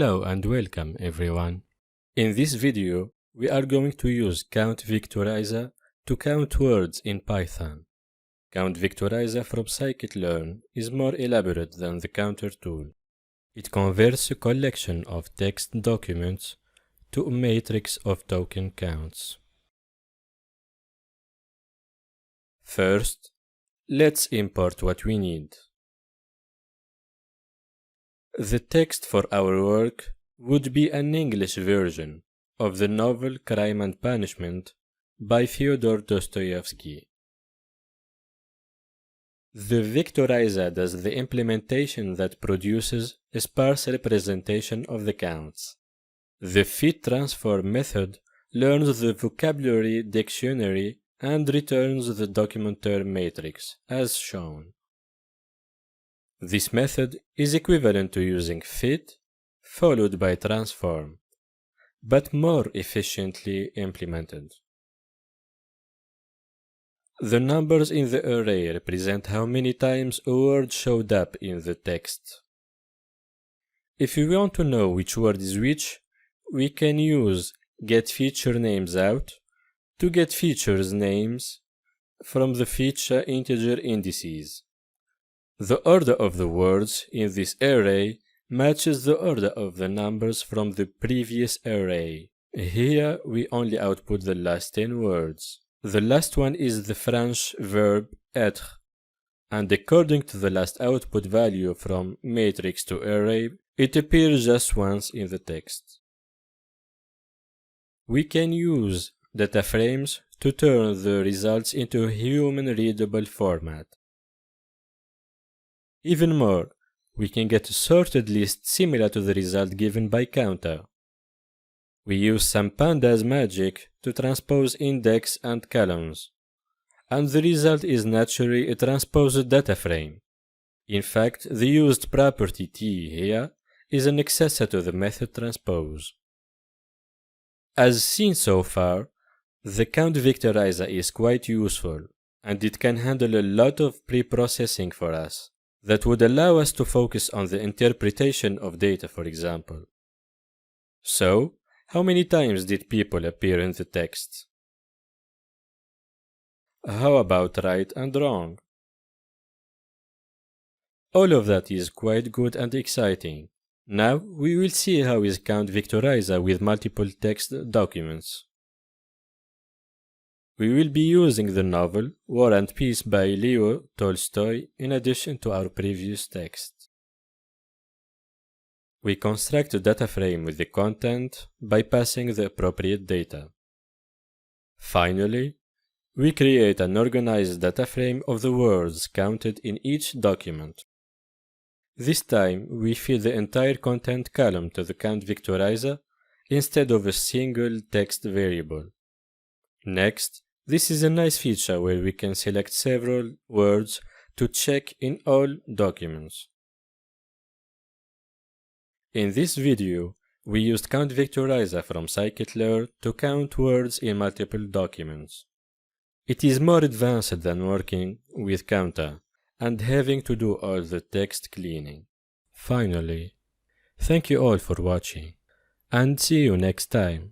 Hello and welcome everyone. In this video, we are going to use CountVectorizer to count words in Python. CountVectorizer from scikit-learn is more elaborate than the counter tool. It converts a collection of text documents to a matrix of token counts. First, let's import what we need. The text for our work would be an English version of the novel Crime and Punishment by Fyodor Dostoevsky. The vectorizer does the implementation that produces a sparse representation of the counts. The fit transform method learns the vocabulary dictionary and returns the document term matrix, as shown. This method is equivalent to using fit followed by transform, but more efficiently implemented. The numbers in the array represent how many times a word showed up in the text. If we want to know which word is which, we can use getFeatureNamesOut to get features names from the feature integer indices. The order of the words in this array matches the order of the numbers from the previous array. Here we only output the last 10 words. The last one is the French verb être, and according to the last output value from matrix to array, it appears just once in the text. We can use data frames to turn the results into a human-readable format. Even more, we can get a sorted list similar to the result given by counter. We use some pandas magic to transpose index and columns, and the result is naturally a transposed data frame. In fact, the used property t here is an accessor to the method transpose. As seen so far, the CountVectorizer is quite useful, and it can handle a lot of pre-processing for us that would allow us to focus on the interpretation of data, for example. So, how many times did people appear in the text? How about right and wrong? All of that is quite good and exciting. Now we will see how is CountVectorizer with multiple text documents. We will be using the novel War and Peace by Leo Tolstoy in addition to our previous text. We construct a data frame with the content by passing the appropriate data. Finally, we create an organized data frame of the words counted in each document. This time, we feed the entire content column to the CountVectorizer instead of a single text variable. Next, this is a nice feature where we can select several words to check in all documents. In this video, we used CountVectorizer from scikit-learn to count words in multiple documents. It is more advanced than working with counter and having to do all the text cleaning. Finally, thank you all for watching, and see you next time.